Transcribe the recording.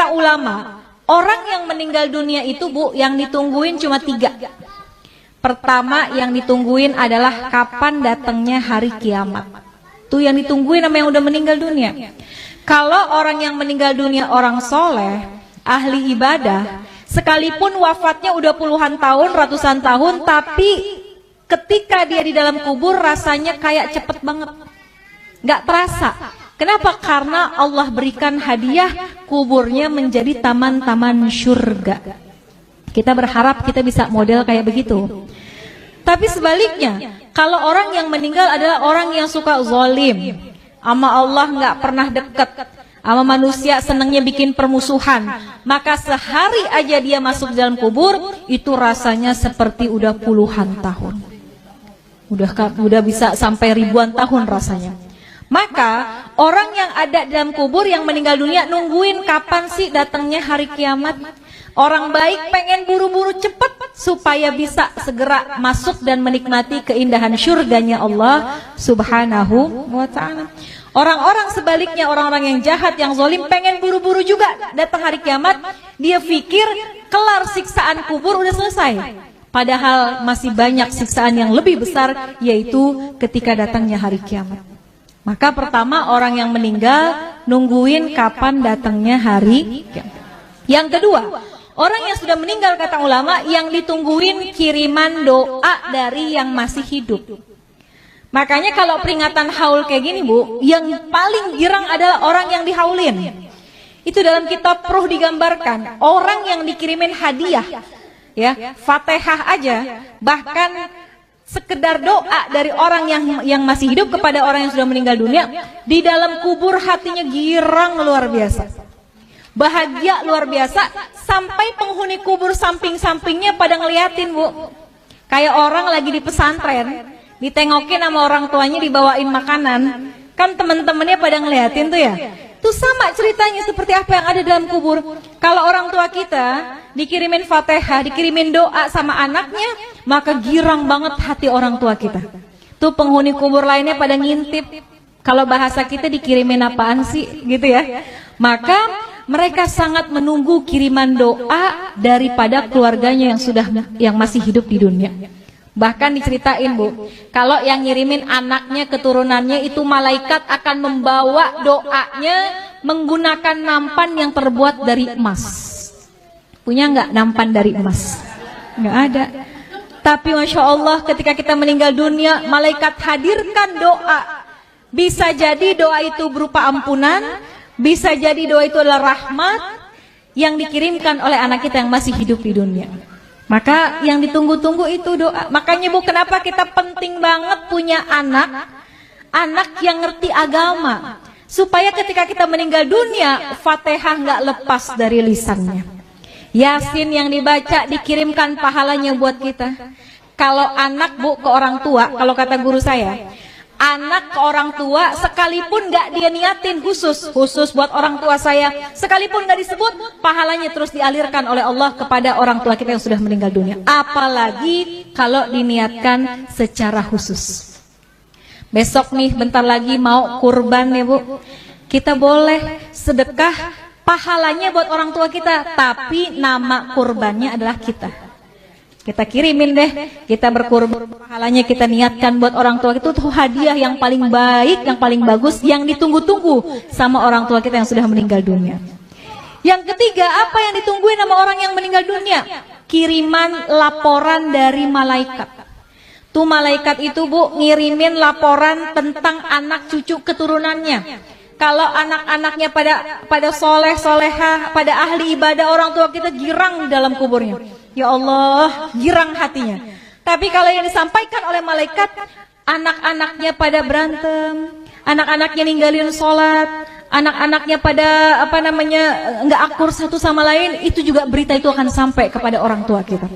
Kata ulama, orang yang meninggal dunia itu Bu, yang ditungguin cuma 3. Pertama yang ditungguin adalah kapan datangnya hari kiamat. Tuh yang ditungguin sama yang udah meninggal dunia. Kalau orang yang meninggal dunia orang soleh, ahli ibadah, sekalipun wafatnya udah puluhan tahun, ratusan tahun, tapi ketika dia di dalam kubur rasanya kayak cepet banget, nggak terasa. Kenapa? Karena Allah berikan hadiah kuburnya menjadi taman-taman surga. Kita berharap kita bisa model kayak begitu. Tapi sebaliknya, kalau orang yang meninggal adalah orang yang suka zalim, sama Allah nggak pernah dekat, sama manusia senangnya bikin permusuhan, maka sehari aja dia masuk dalam kubur itu rasanya seperti udah puluhan tahun, udah bisa sampai ribuan tahun rasanya. Maka orang yang ada dalam kubur yang meninggal dunia nungguin kapan sih datangnya hari kiamat. Orang baik pengen buru-buru cepat supaya bisa segera masuk dan menikmati keindahan surganya Allah Subhanahu wa ta'ala. Orang-orang sebaliknya, orang-orang yang jahat, yang zalim pengen buru-buru juga datang hari kiamat. Dia pikir kelar siksaan kubur udah selesai. Padahal masih banyak siksaan yang lebih besar, yaitu ketika datangnya hari kiamat. Maka pertama orang yang meninggal nungguin kapan datangnya hari kiamat. Yang kedua, orang yang sudah meninggal kata ulama yang ditungguin kiriman doa dari yang masih hidup. Makanya kalau peringatan haul kayak gini Bu, yang paling girang adalah orang yang dihaulin. Itu dalam kitab Ruh digambarkan, orang yang dikirimin hadiah, ya, Fatihah aja, bahkan sekedar doa dari orang yang masih hidup kepada orang yang sudah meninggal dunia, di dalam kubur hatinya girang luar biasa, bahagia luar biasa, sampai penghuni kubur samping-sampingnya pada ngeliatin Bu. Kayak orang lagi di pesantren, ditengokin sama orang tuanya dibawain makanan, kan teman-temannya pada ngeliatin tuh ya. Itu sama ceritanya seperti apa yang ada dalam kubur. Kalau orang tua kita dikirimin Fatihah, dikirimin doa sama anaknya, maka girang banget hati orang tua kita. Tuh penghuni kubur lainnya pada ngintip. Kalau bahasa kita dikirimin apaan sih gitu ya. Maka mereka sangat menunggu kiriman doa daripada keluarganya yang masih hidup di dunia. Bahkan diceritain Bu, kalau yang ngirimin anaknya, keturunannya itu malaikat akan membawa doanya menggunakan nampan yang terbuat dari emas. Punya nggak nampan dari emas? Nggak ada. Tapi Masya Allah ketika kita meninggal dunia, malaikat hadirkan doa. Bisa jadi doa itu berupa ampunan, bisa jadi doa itu adalah rahmat yang dikirimkan oleh anak kita yang masih hidup di dunia. Maka yang ditunggu-tunggu itu doa. Makanya Bu, kenapa kita penting banget punya anak yang ngerti agama, supaya ketika kita meninggal dunia, Fatihah nggak lepas dari lisannya. Yasin yang dibaca dikirimkan pahalanya buat kita. Kalau anak Bu ke orang tua, kalau kata guru saya, anak ke orang tua sekalipun gak dia niatin khusus buat orang tua saya, sekalipun gak disebut, pahalanya terus dialirkan oleh Allah kepada orang tua kita yang sudah meninggal dunia. Apalagi kalau diniatkan secara khusus. Besok nih bentar lagi mau kurban ya Bu, kita boleh sedekah, pahalanya buat orang tua kita, tapi nama kurbannya adalah kita. Kita kirimin deh, kita berkurban, pahalanya kita niatkan buat orang tua. Itu tuh hadiah yang paling baik, yang paling bagus, yang ditunggu-tunggu sama orang tua kita yang sudah meninggal dunia. Yang ketiga, apa yang ditungguin sama orang yang meninggal dunia? Kiriman laporan dari malaikat. Tuh malaikat itu Bu ngirimin laporan tentang anak cucu keturunannya. Kalau anak-anaknya pada soleh, soleha, pada ahli ibadah, orang tua kita girang dalam kuburnya. Ya Allah, girang hatinya. Tapi kalau yang disampaikan oleh malaikat, anak-anaknya pada berantem, anak-anaknya ninggalin sholat, anak-anaknya pada nggak akur satu sama lain, itu juga berita itu akan sampai kepada orang tua kita.